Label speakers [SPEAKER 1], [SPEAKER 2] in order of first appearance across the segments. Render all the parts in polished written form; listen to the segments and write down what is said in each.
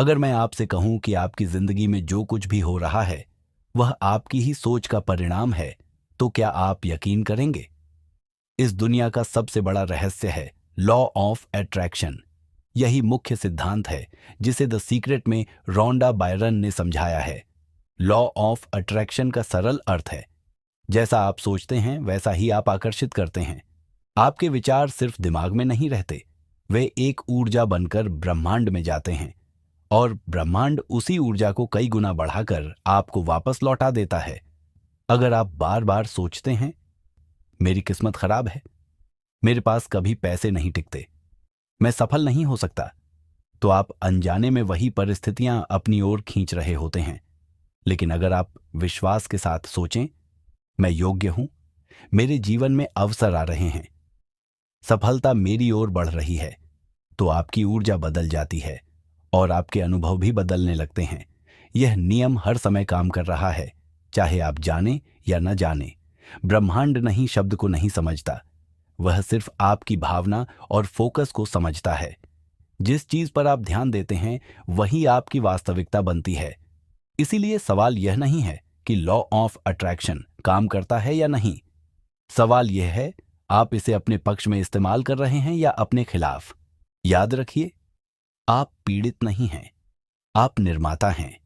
[SPEAKER 1] अगर मैं आपसे कहूं कि आपकी जिंदगी में जो कुछ भी हो रहा है वह आपकी ही सोच का परिणाम है, तो क्या आप यकीन करेंगे? इस दुनिया का सबसे बड़ा रहस्य है लॉ ऑफ अट्रैक्शन। यही मुख्य सिद्धांत है जिसे द सीक्रेट में रोंडा बायरन ने समझाया है। लॉ ऑफ अट्रैक्शन का सरल अर्थ है, जैसा आप सोचते हैं वैसा ही आप आकर्षित करते हैं। आपके विचार सिर्फ दिमाग में नहीं रहते, वे एक ऊर्जा बनकर ब्रह्मांड में जाते हैं और ब्रह्मांड उसी ऊर्जा को कई गुना बढ़ाकर आपको वापस लौटा देता है। अगर आप बार बार सोचते हैं मेरी किस्मत खराब है, मेरे पास कभी पैसे नहीं टिकते, मैं सफल नहीं हो सकता, तो आप अनजाने में वही परिस्थितियां अपनी ओर खींच रहे होते हैं। लेकिन अगर आप विश्वास के साथ सोचें, मैं योग्य हूं, मेरे जीवन में अवसर आ रहे हैं, सफलता मेरी ओर बढ़ रही है, तो आपकी ऊर्जा बदल जाती है और आपके अनुभव भी बदलने लगते हैं। यह नियम हर समय काम कर रहा है, चाहे आप जाने या न जाने। ब्रह्मांड नहीं शब्द को नहीं समझता, वह सिर्फ आपकी भावना और फोकस को समझता है। जिस चीज पर आप ध्यान देते हैं वही आपकी वास्तविकता बनती है। इसीलिए सवाल यह नहीं है कि लॉ ऑफ अट्रैक्शन काम करता है या नहीं। सवाल यह है, आप इसे अपने पक्ष में इस्तेमाल कर रहे हैं या अपने खिलाफ। याद रखिए, आप पीड़ित नहीं हैं, आप निर्माता हैं।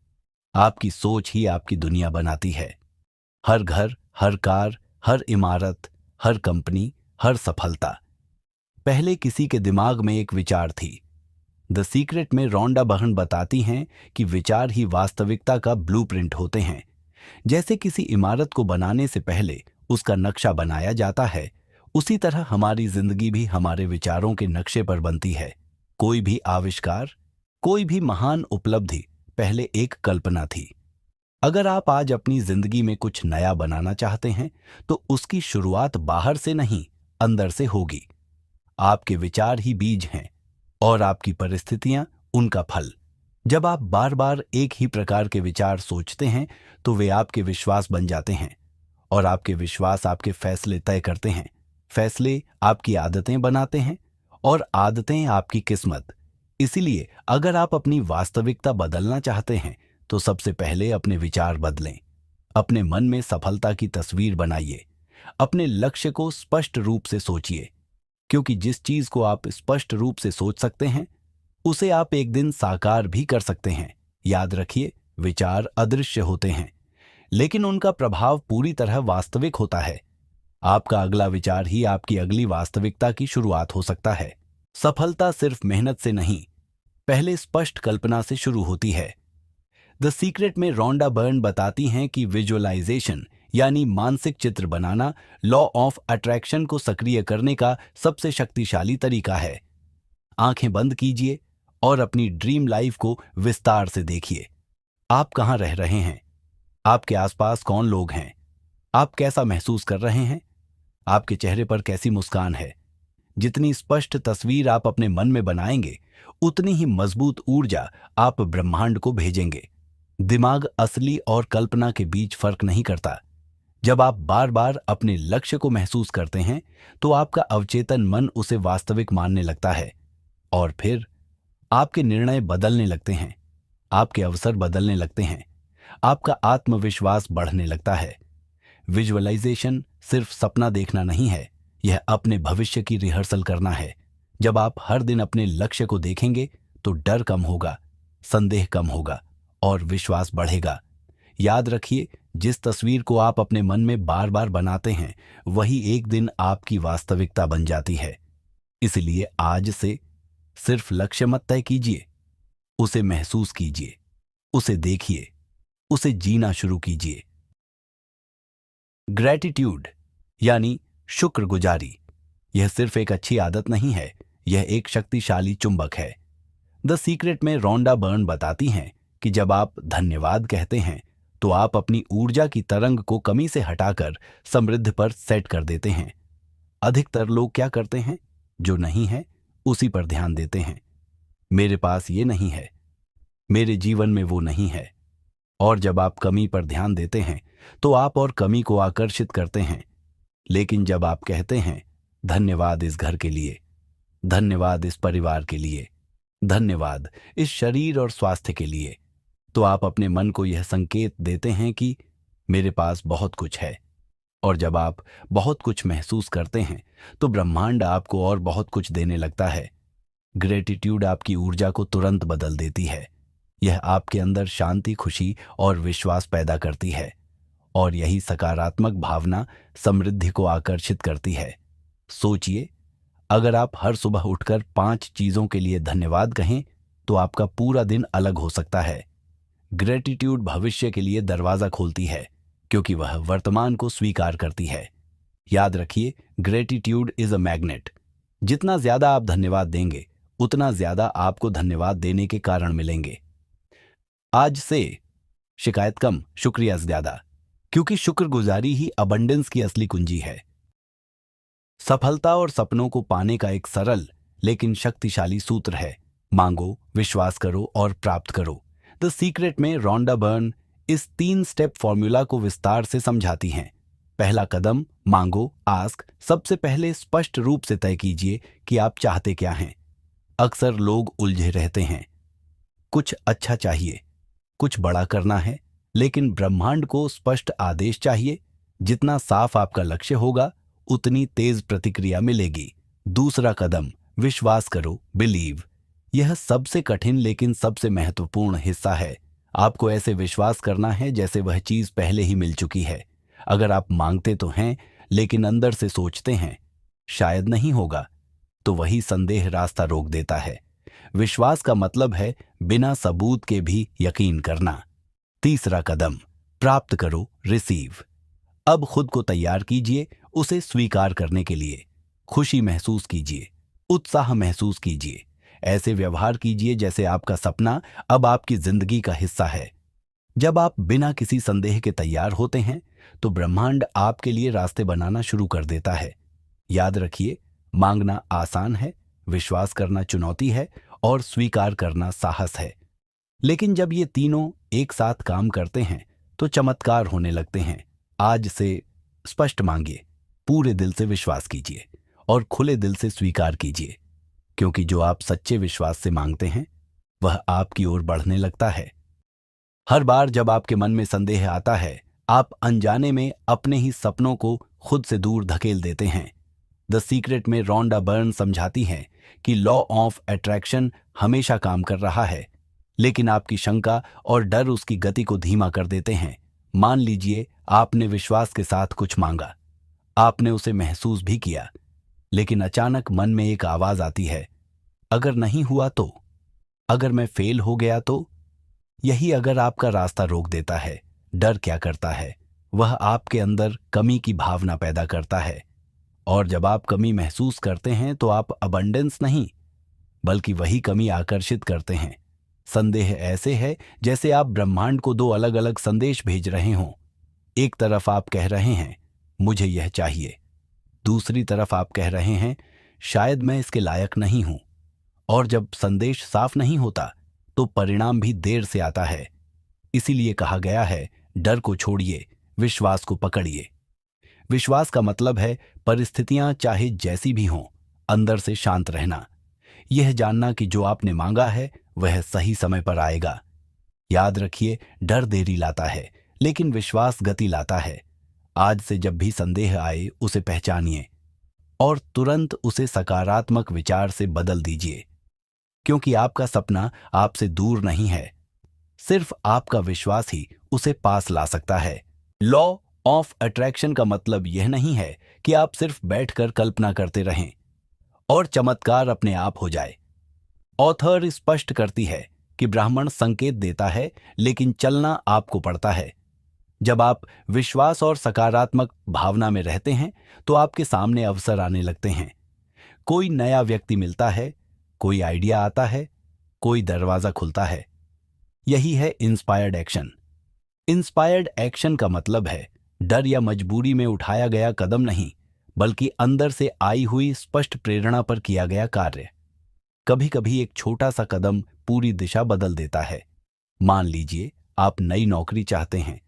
[SPEAKER 1] आपकी सोच ही आपकी दुनिया बनाती है। हर घर, हर कार, हर इमारत, हर कंपनी, हर सफलता पहले किसी के दिमाग में एक विचार थी। द सीक्रेट में रोंडा बहन बताती हैं कि विचार ही वास्तविकता का ब्लूप्रिंट होते हैं। जैसे किसी इमारत को बनाने से पहले उसका नक्शा बनाया जाता है, उसी तरह हमारी जिंदगी भी हमारे विचारों के नक्शे पर बनती है। कोई भी आविष्कार, कोई भी महान उपलब्धि पहले एक कल्पना थी। अगर आप आज अपनी जिंदगी में कुछ नया बनाना चाहते हैं तो उसकी शुरुआत बाहर से नहीं, अंदर से होगी। आपके विचार ही बीज हैं और आपकी परिस्थितियां उनका फल। जब आप बार बार एक ही प्रकार के विचार सोचते हैं तो वे आपके विश्वास बन जाते हैं और आपके विश्वास आपके फैसले तय करते हैं। फैसले आपकी आदतें बनाते हैं और आदतें आपकी किस्मत। इसीलिए अगर आप अपनी वास्तविकता बदलना चाहते हैं तो सबसे पहले अपने विचार बदलें। अपने मन में सफलता की तस्वीर बनाइए। अपने लक्ष्य को स्पष्ट रूप से सोचिए, क्योंकि जिस चीज को आप स्पष्ट रूप से सोच सकते हैं उसे आप एक दिन साकार भी कर सकते हैं। याद रखिए, विचार अदृश्य होते हैं लेकिन उनका प्रभाव पूरी तरह वास्तविक होता है। आपका अगला विचार ही आपकी अगली वास्तविकता की शुरुआत हो सकता है। सफलता सिर्फ मेहनत से नहीं, पहले स्पष्ट कल्पना से शुरू होती है। द सीक्रेट में रोंडा बर्न बताती हैं कि विजुअलाइजेशन यानी मानसिक चित्र बनाना लॉ ऑफ अट्रैक्शन को सक्रिय करने का सबसे शक्तिशाली तरीका है। आंखें बंद कीजिए और अपनी ड्रीम लाइफ को विस्तार से देखिए। आप कहां रह रहे हैं? आपके आसपास कौन लोग हैं? आप कैसा महसूस कर रहे हैं? आपके चेहरे पर कैसी मुस्कान है? जितनी स्पष्ट तस्वीर आप अपने मन में बनाएंगे उतनी ही मजबूत ऊर्जा आप ब्रह्मांड को भेजेंगे। दिमाग असली और कल्पना के बीच फर्क नहीं करता। जब आप बार बार अपने लक्ष्य को महसूस करते हैं तो आपका अवचेतन मन उसे वास्तविक मानने लगता है और फिर आपके निर्णय बदलने लगते हैं, आपके अवसर बदलने लगते हैं, आपका आत्मविश्वास बढ़ने लगता है। विजुअलाइजेशन सिर्फ सपना देखना नहीं है, यह अपने भविष्य की रिहर्सल करना है। जब आप हर दिन अपने लक्ष्य को देखेंगे तो डर कम होगा, संदेह कम होगा और विश्वास बढ़ेगा। याद रखिए, जिस तस्वीर को आप अपने मन में बार बार बनाते हैं वही एक दिन आपकी वास्तविकता बन जाती है। इसलिए आज से सिर्फ लक्ष्य मत तय कीजिए, उसे महसूस कीजिए, उसे देखिए, उसे जीना शुरू कीजिए। ग्रैटिट्यूड यानी शुक्रगुजारी, यह सिर्फ एक अच्छी आदत नहीं है, यह एक शक्तिशाली चुंबक है। द सीक्रेट में रोंडा बर्न बताती हैं कि जब आप धन्यवाद कहते हैं तो आप अपनी ऊर्जा की तरंग को कमी से हटाकर समृद्ध पर सेट कर देते हैं। अधिकतर लोग क्या करते हैं? जो नहीं है उसी पर ध्यान देते हैं। मेरे पास ये नहीं है, मेरे जीवन में वो नहीं है। और जब आप कमी पर ध्यान देते हैं तो आप और कमी को आकर्षित करते हैं। लेकिन जब आप कहते हैं धन्यवाद इस घर के लिए, धन्यवाद इस परिवार के लिए, धन्यवाद इस शरीर और स्वास्थ्य के लिए। तो आप अपने मन को यह संकेत देते हैं कि मेरे पास बहुत कुछ है। और जब आप बहुत कुछ महसूस करते हैं तो ब्रह्मांड आपको और बहुत कुछ देने लगता है। ग्रेटिट्यूड आपकी ऊर्जा को तुरंत बदल देती है। यह आपके अंदर शांति, खुशी और विश्वास पैदा करती है। और यही सकारात्मक भावना समृद्धि को आकर्षित करती है। सोचिए, अगर आप हर सुबह उठकर 5 चीजों के लिए धन्यवाद कहें तो आपका पूरा दिन अलग हो सकता है। ग्रेटिट्यूड भविष्य के लिए दरवाजा खोलती है क्योंकि वह वर्तमान को स्वीकार करती है। याद रखिए, ग्रेटिट्यूड इज अ मैग्नेट। जितना ज्यादा आप धन्यवाद देंगे उतना ज्यादा आपको धन्यवाद देने के कारण मिलेंगे। आज से शिकायत कम, शुक्रिया ज्यादा, क्योंकि शुक्रगुजारी ही अबंडेंस की असली कुंजी है। सफलता और सपनों को पाने का एक सरल लेकिन शक्तिशाली सूत्र है, मांगो, विश्वास करो और प्राप्त करो। द सीक्रेट में रोंडा बर्न इस 3 स्टेप फॉर्मूला को विस्तार से समझाती हैं। पहला कदम, मांगो, आस्क। सबसे पहले स्पष्ट रूप से तय कीजिए कि आप चाहते क्या हैं। अक्सर लोग उलझे रहते हैं। कुछ अच्छा चाहिए, कुछ बड़ा करना है, लेकिन ब्रह्मांड को स्पष्ट आदेश चाहिए। जितना साफ आपका लक्ष्य होगा उतनी तेज प्रतिक्रिया मिलेगी। दूसरा कदम, विश्वास करो, बिलीव। यह सबसे कठिन लेकिन सबसे महत्वपूर्ण हिस्सा है। आपको ऐसे विश्वास करना है जैसे वह चीज पहले ही मिल चुकी है। अगर आप मांगते तो हैं लेकिन अंदर से सोचते हैं शायद नहीं होगा, तो वही संदेह रास्ता रोक देता है। विश्वास का मतलब है बिना सबूत के भी यकीन करना। तीसरा कदम, प्राप्त करो, रिसीव। अब खुद को तैयार कीजिए उसे स्वीकार करने के लिए। खुशी महसूस कीजिए, उत्साह महसूस कीजिए। ऐसे व्यवहार कीजिए जैसे आपका सपना अब आपकी जिंदगी का हिस्सा है। जब आप बिना किसी संदेह के तैयार होते हैं तो ब्रह्मांड आपके लिए रास्ते बनाना शुरू कर देता है। याद रखिए, मांगना आसान है, विश्वास करना चुनौती है और स्वीकार करना साहस है। लेकिन जब ये तीनों एक साथ काम करते हैं तो चमत्कार होने लगते हैं। आज से स्पष्ट मांगिए, पूरे दिल से विश्वास कीजिए और खुले दिल से स्वीकार कीजिए, क्योंकि जो आप सच्चे विश्वास से मांगते हैं वह आपकी ओर बढ़ने लगता है। हर बार जब आपके मन में संदेह आता है, आप अनजाने में अपने ही सपनों को खुद से दूर धकेल देते हैं। द सीक्रेट में रोंडा बर्न समझाती हैं कि लॉ ऑफ अट्रैक्शन हमेशा काम कर रहा है, लेकिन आपकी शंका और डर उसकी गति को धीमा कर देते हैं। मान लीजिए आपने विश्वास के साथ कुछ मांगा, आपने उसे महसूस भी किया, लेकिन अचानक मन में एक आवाज आती है, अगर नहीं हुआ तो, अगर मैं फेल हो गया तो। यही अगर आपका रास्ता रोक देता है। डर क्या करता है? वह आपके अंदर कमी की भावना पैदा करता है। और जब आप कमी महसूस करते हैं तो आप अबंडेंस नहीं बल्कि वही कमी आकर्षित करते हैं। संदेह ऐसे है जैसे आप ब्रह्मांड को 2 अलग अलग संदेश भेज रहे हों। एक तरफ आप कह रहे हैं मुझे यह चाहिए, दूसरी तरफ आप कह रहे हैं शायद मैं इसके लायक नहीं हूं। और जब संदेश साफ नहीं होता तो परिणाम भी देर से आता है। इसीलिए कहा गया है, डर को छोड़िए, विश्वास को पकड़िए। विश्वास का मतलब है परिस्थितियां चाहे जैसी भी हों, अंदर से शांत रहना। यह जानना कि जो आपने मांगा है वह सही समय पर आएगा। याद रखिए, डर देरी लाता है लेकिन विश्वास गति लाता है। आज से जब भी संदेह आए उसे पहचानिए और तुरंत उसे सकारात्मक विचार से बदल दीजिए, क्योंकि आपका सपना आपसे दूर नहीं है, सिर्फ आपका विश्वास ही उसे पास ला सकता है। लॉ ऑफ अट्रैक्शन का मतलब यह नहीं है कि आप सिर्फ बैठकर कल्पना करते रहें और चमत्कार अपने आप हो जाए। ऑथर स्पष्ट करती है कि ब्राह्मण संकेत देता है लेकिन चलना आपको पड़ता है। जब आप विश्वास और सकारात्मक भावना में रहते हैं तो आपके सामने अवसर आने लगते हैं। कोई नया व्यक्ति मिलता है, कोई आइडिया आता है, कोई दरवाजा खुलता है। यही है इंस्पायर्ड एक्शन। इंस्पायर्ड एक्शन का मतलब है डर या मजबूरी में उठाया गया कदम नहीं, बल्कि अंदर से आई हुई स्पष्ट प्रेरणा पर किया गया कार्य। कभी कभी एक छोटा सा कदम पूरी दिशा बदल देता है। मान लीजिए आप नई नौकरी चाहते हैं,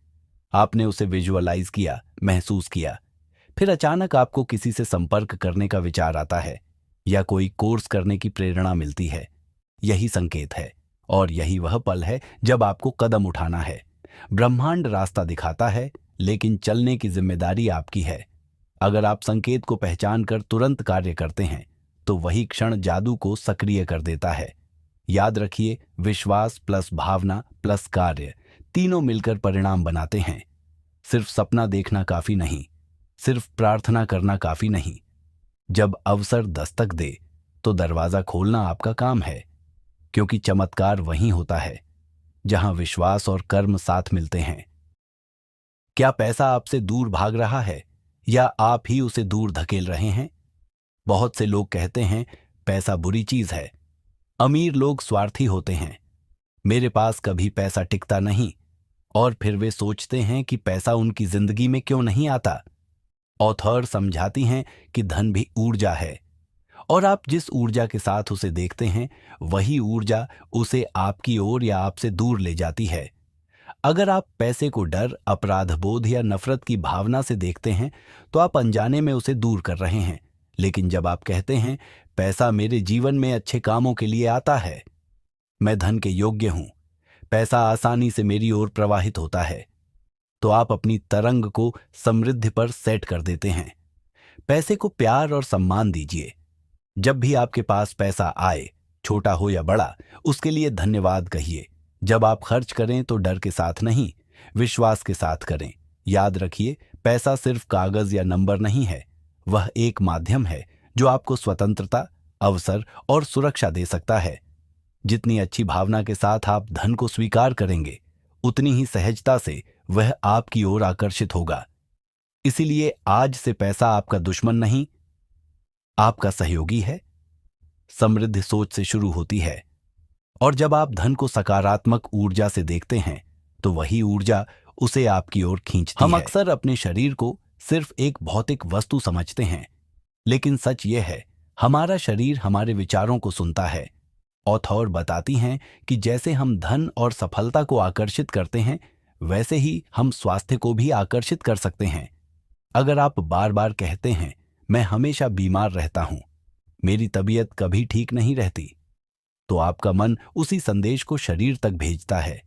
[SPEAKER 1] आपने उसे विजुअलाइज किया, महसूस किया, फिर अचानक आपको किसी से संपर्क करने का विचार आता है या कोई कोर्स करने की प्रेरणा मिलती है। यही संकेत है, और यही वह पल है जब आपको कदम उठाना है। ब्रह्मांड रास्ता दिखाता है, लेकिन चलने की जिम्मेदारी आपकी है। अगर आप संकेत को पहचान कर तुरंत कार्य करते हैं तो वही क्षण जादू को सक्रिय कर देता है। याद रखिए, विश्वास प्लस भावना प्लस कार्य तीनों मिलकर परिणाम बनाते हैं। सिर्फ सपना देखना काफी नहीं, सिर्फ प्रार्थना करना काफी नहीं। जब अवसर दस्तक दे तो दरवाजा खोलना आपका काम है, क्योंकि चमत्कार वहीं होता है जहां विश्वास और कर्म साथ मिलते हैं। क्या पैसा आपसे दूर भाग रहा है या आप ही उसे दूर धकेल रहे हैं? बहुत से लोग कहते हैं पैसा बुरी चीज है। अमीर लोग स्वार्थी होते हैं, मेरे पास कभी पैसा टिकता नहीं, और फिर वे सोचते हैं कि पैसा उनकी जिंदगी में क्यों नहीं आता। ऑथर समझाती हैं कि धन भी ऊर्जा है, और आप जिस ऊर्जा के साथ उसे देखते हैं वही ऊर्जा उसे आपकी ओर या आपसे दूर ले जाती है। अगर आप पैसे को डर, अपराध बोध या नफरत की भावना से देखते हैं तो आप अनजाने में उसे दूर कर रहे हैं। लेकिन जब आप कहते हैं पैसा मेरे जीवन में अच्छे कामों के लिए आता है, मैं धन के योग्य हूं, पैसा आसानी से मेरी ओर प्रवाहित होता है, तो आप अपनी तरंग को समृद्धि पर सेट कर देते हैं। पैसे को प्यार और सम्मान दीजिए। जब भी आपके पास पैसा आए, छोटा हो या बड़ा, उसके लिए धन्यवाद कहिए। जब आप खर्च करें तो डर के साथ नहीं, विश्वास के साथ करें। याद रखिए, पैसा सिर्फ कागज या नंबर नहीं है, वह एक माध्यम है जो आपको स्वतंत्रता, अवसर और सुरक्षा दे सकता है। जितनी अच्छी भावना के साथ आप धन को स्वीकार करेंगे, उतनी ही सहजता से वह आपकी ओर आकर्षित होगा। इसीलिए आज से पैसा आपका दुश्मन नहीं, आपका सहयोगी है। समृद्धि सोच से शुरू होती है, और जब आप धन को सकारात्मक ऊर्जा से देखते हैं तो वही ऊर्जा उसे आपकी ओर खींचती है। हम अक्सर अपने शरीर को सिर्फ एक भौतिक वस्तु समझते हैं, लेकिन सच यह है, हमारा शरीर हमारे विचारों को सुनता है। ऑथर बताती हैं कि जैसे हम धन और सफलता को आकर्षित करते हैं, वैसे ही हम स्वास्थ्य को भी आकर्षित कर सकते हैं। अगर आप बार बार कहते हैं मैं हमेशा बीमार रहता हूं, मेरी तबीयत कभी ठीक नहीं रहती, तो आपका मन उसी संदेश को शरीर तक भेजता है।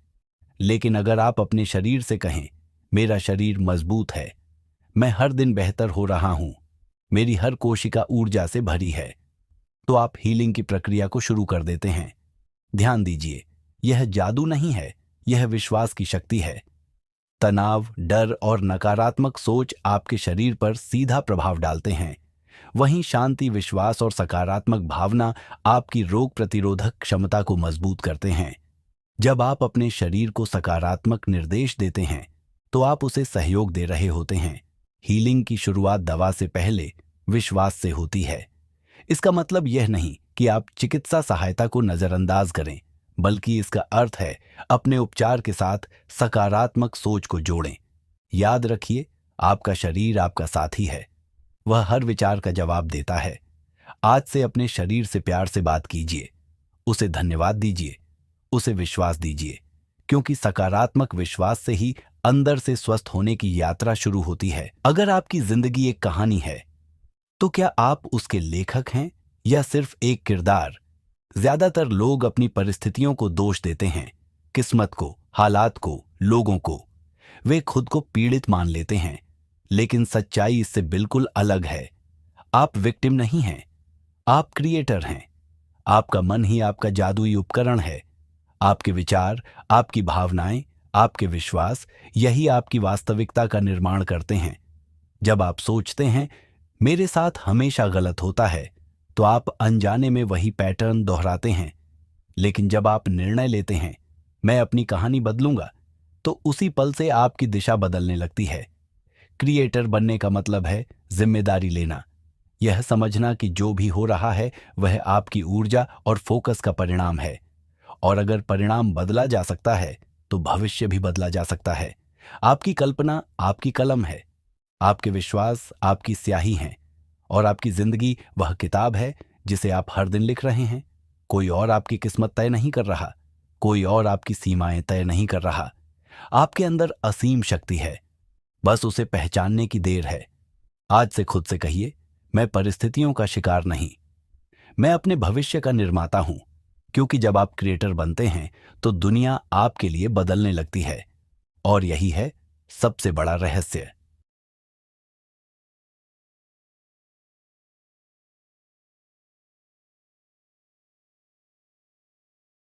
[SPEAKER 1] लेकिन अगर आप अपने शरीर से कहें मेरा शरीर मजबूत है, मैं हर दिन बेहतर हो रहा हूं, मेरी हर कोशिका ऊर्जा से भरी है, तो आप हीलिंग की प्रक्रिया को शुरू कर देते हैं। ध्यान दीजिए, यह जादू नहीं है, यह विश्वास की शक्ति है। तनाव, डर और नकारात्मक सोच आपके शरीर पर सीधा प्रभाव डालते हैं। वहीं शांति, विश्वास और सकारात्मक भावना आपकी रोग प्रतिरोधक क्षमता को मजबूत करते हैं। जब आप अपने शरीर को सकारात्मक निर्देश देते हैं तो आप उसे सहयोग दे रहे होते हैं। हीलिंग की शुरुआत दवा से पहले विश्वास से होती है। इसका मतलब यह नहीं कि आप चिकित्सा सहायता को नजरअंदाज करें, बल्कि इसका अर्थ है अपने उपचार के साथ सकारात्मक सोच को जोड़ें। याद रखिए, आपका शरीर आपका साथी है, वह हर विचार का जवाब देता है। आज से अपने शरीर से प्यार से बात कीजिए, उसे धन्यवाद दीजिए, उसे विश्वास दीजिए, क्योंकि सकारात्मक विश्वास से ही अंदर से स्वस्थ होने की यात्रा शुरू होती है। अगर आपकी जिंदगी एक कहानी है, तो क्या आप उसके लेखक हैं या सिर्फ एक किरदार? ज्यादातर लोग अपनी परिस्थितियों को दोष देते हैं, किस्मत को, हालात को, लोगों को। वे खुद को पीड़ित मान लेते हैं, लेकिन सच्चाई इससे बिल्कुल अलग है। आप विक्टिम नहीं हैं, आप क्रिएटर हैं। आपका मन ही आपका जादुई उपकरण है। आपके विचार, आपकी भावनाएं, आपके विश्वास, यही आपकी वास्तविकता का निर्माण करते हैं। जब आप सोचते हैं मेरे साथ हमेशा गलत होता है, तो आप अनजाने में वही पैटर्न दोहराते हैं। लेकिन जब आप निर्णय लेते हैं मैं अपनी कहानी बदलूंगा, तो उसी पल से आपकी दिशा बदलने लगती है। क्रिएटर बनने का मतलब है जिम्मेदारी लेना, यह समझना कि जो भी हो रहा है वह आपकी ऊर्जा और फोकस का परिणाम है, और अगर परिणाम बदला जा सकता है तो भविष्य भी बदला जा सकता है। आपकी कल्पना आपकी कलम है, आपके विश्वास आपकी स्याही हैं, और आपकी जिंदगी वह किताब है जिसे आप हर दिन लिख रहे हैं। कोई और आपकी किस्मत तय नहीं कर रहा, कोई और आपकी सीमाएं तय नहीं कर रहा। आपके अंदर असीम शक्ति है, बस उसे पहचानने की देर है। आज से खुद से कहिए मैं परिस्थितियों का शिकार नहीं, मैं अपने भविष्य का निर्माता हूं। क्योंकि जब आप क्रिएटर बनते हैं तो दुनिया आपके लिए बदलने लगती है। और यही है सबसे बड़ा रहस्य।